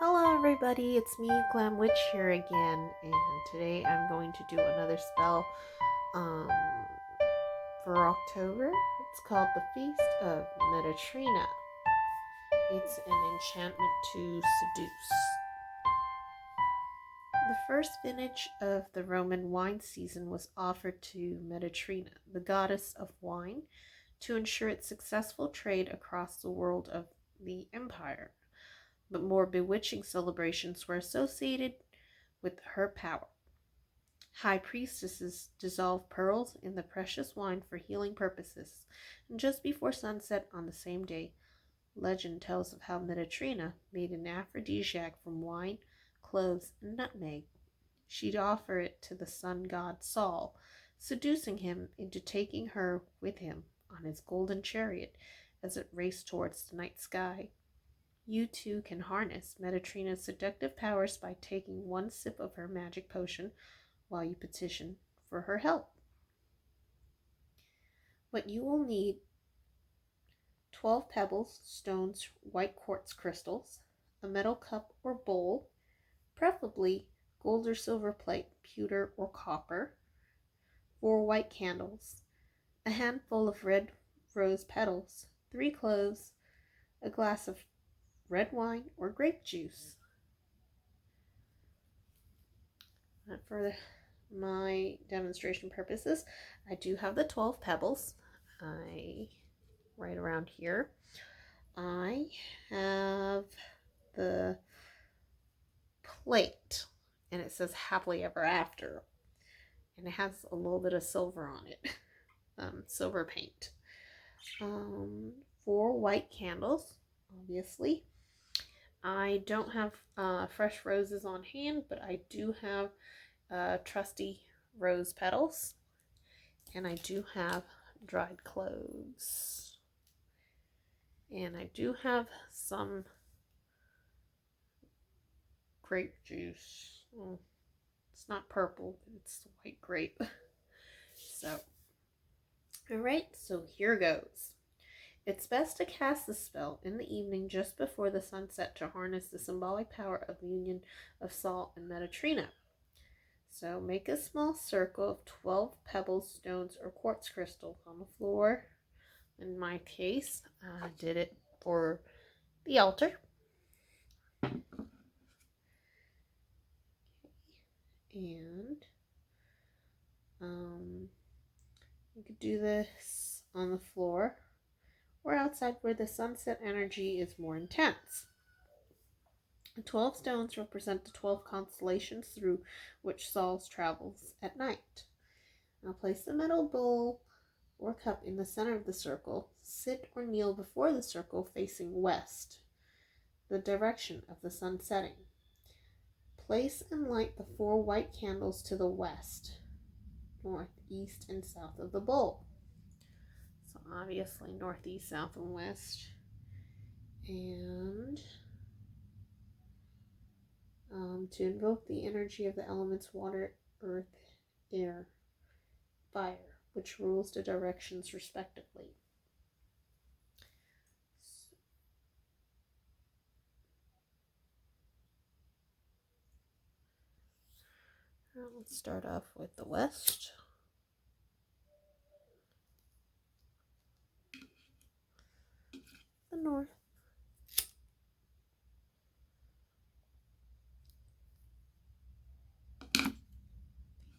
Hello everybody, it's me, Glam Witch here again, and today I'm going to do another spell um, for October. It's called the Feast of Meditrina. It's an enchantment to seduce. The first vintage of the Roman wine season was offered to Meditrina, the goddess of wine, to ensure its successful trade across the world of the empire. But more bewitching celebrations were associated with her power. High priestesses dissolved pearls in the precious wine for healing purposes, and just before sunset on the same day, legend tells of how Meditrina made an aphrodisiac from wine, cloves, and nutmeg. She'd offer it to the sun god Sol, seducing him into taking her with him on his golden chariot as it raced towards the night sky. You too can harness Meditrina's seductive powers by taking one sip of her magic potion while you petition for her help. What you will need: 12 pebbles, stones, white quartz crystals, a metal cup or bowl, preferably gold or silver plate, pewter or copper, 4 white candles, a handful of red rose petals, 3 cloves, a glass of red wine or grape juice. For my demonstration purposes, I do have the 12 pebbles. Right around here. I have the plate, and it says happily ever after, and it has a little bit of silver on it, silver paint. 4 white candles, obviously. I don't have fresh roses on hand, but I do have trusty rose petals, and I do have dried cloves, and I do have some grape juice. It's not purple, it's white grape. So, alright, so here goes. It's best to cast the spell in the evening just before the sunset to harness the symbolic power of the union of Sol and Meditrina. So make a small circle of 12 pebbles, stones, or quartz crystals on the floor. In my case, I did it for the altar. And you could do this on the floor or outside where the sunset energy is more intense. The 12 stones represent the 12 constellations through which Sol travels at night. Now place the metal bowl or cup in the center of the circle. Sit or kneel before the circle facing west, the direction of the sun setting. Place and light the 4 white candles to the west, north, east, and south of the bowl. So obviously north, east, south, and west. And to invoke the energy of the elements water, earth, air, fire, which rules the directions respectively. Let's start off with the west. The north.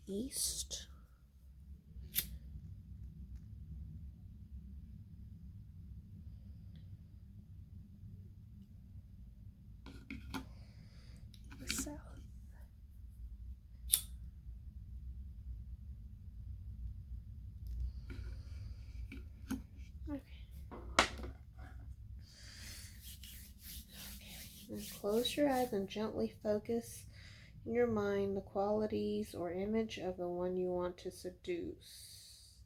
East. The south. Okay. Then close your eyes and gently focus in your mind the qualities or image of the one you want to seduce.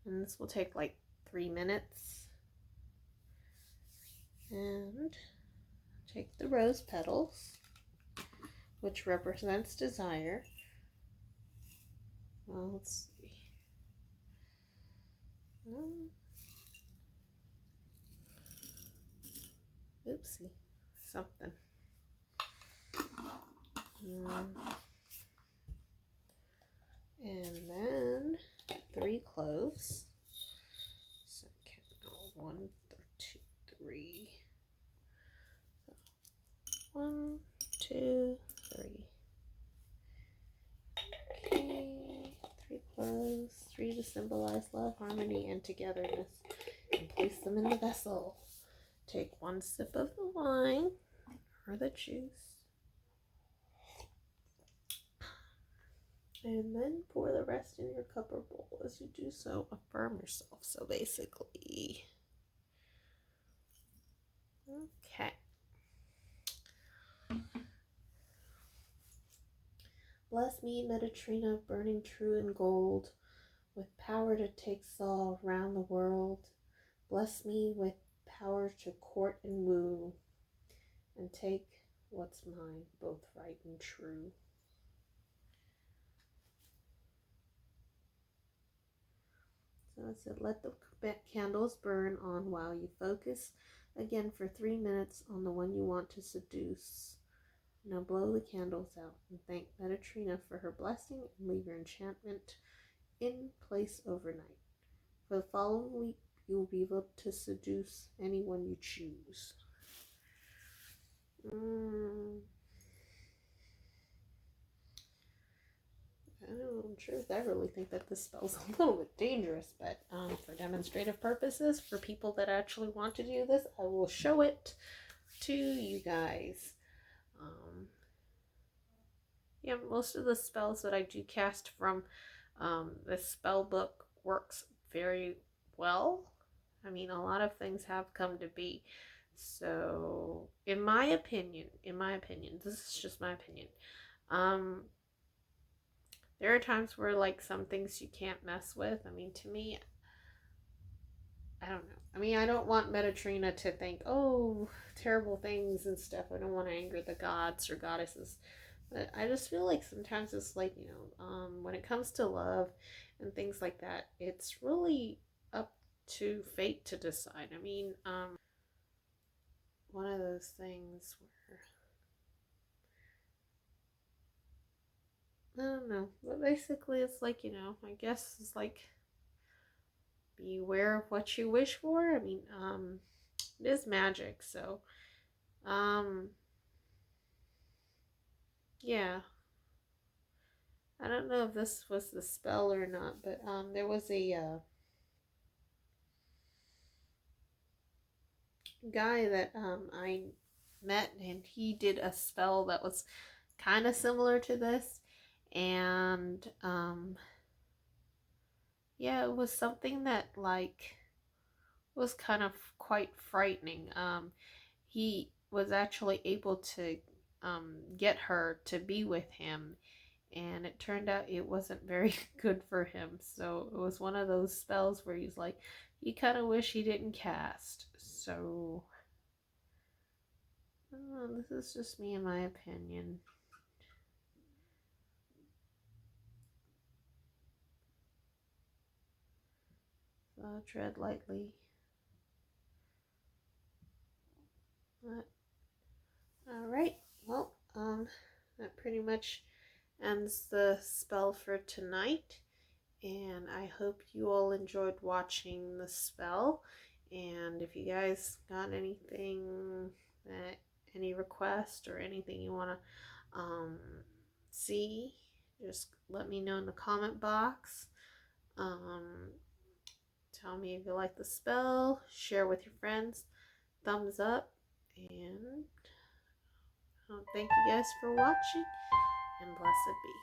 And this will take like 3 minutes. And take the rose petals, which represents desire. Well, let's see. Oopsie. Something. And then 3 cloves. So one, two, three. 1, 2, 3. Okay, 3 cloves, 3 to symbolize love, harmony, and togetherness. And place them in the vessel. Take 1 sip of the wine or the juice. And then pour the rest in your cup or bowl. As you do so, affirm yourself. So basically, okay. Bless me, Meditrina, burning true in gold, with power to take Saul round the world. Bless me with power to court and woo, and take what's mine, both right and true. So I said, let the candles burn on while you focus again for 3 minutes on the one you want to seduce. Now blow the candles out and thank Meditrina for her blessing and leave your enchantment in place overnight. For the following week, you will be able to seduce anyone you choose. In truth, I really think that this spell's a little bit dangerous, but for demonstrative purposes, for people that actually want to do this, I will show it to you guys. Yeah, most of the spells that I do cast from this spell book works very well. I mean, a lot of things have come to be. So, in my opinion, this is just my opinion. There are times where, like, some things you can't mess with. I mean, to me, I don't know. I mean, I don't want Meditrina to think, oh, terrible things and stuff. I don't want to anger the gods or goddesses. But I just feel like sometimes it's like, when it comes to love and things like that, it's really up to fate to decide. I mean, one of those things where, I don't know. But basically, it's like, I guess it's like, beware of what you wish for. I mean, it is magic, so, yeah. I don't know if this was the spell or not, but there was a guy that I met, and he did a spell that was kind of similar to this, and yeah, it was something that like was kind of quite frightening. He was actually able to get her to be with him, and it turned out it wasn't very good for him. So it was one of those spells where he's like, you kind of wish he didn't cast. So this is just me and my opinion. So tread lightly. Alright, well, that pretty much ends the spell for tonight. And I hope you all enjoyed watching the spell. And if you guys got anything, any request or anything you want to see, just let me know in the comment box. Tell me if you like the spell, share with your friends, thumbs up, and thank you guys for watching, and blessed be.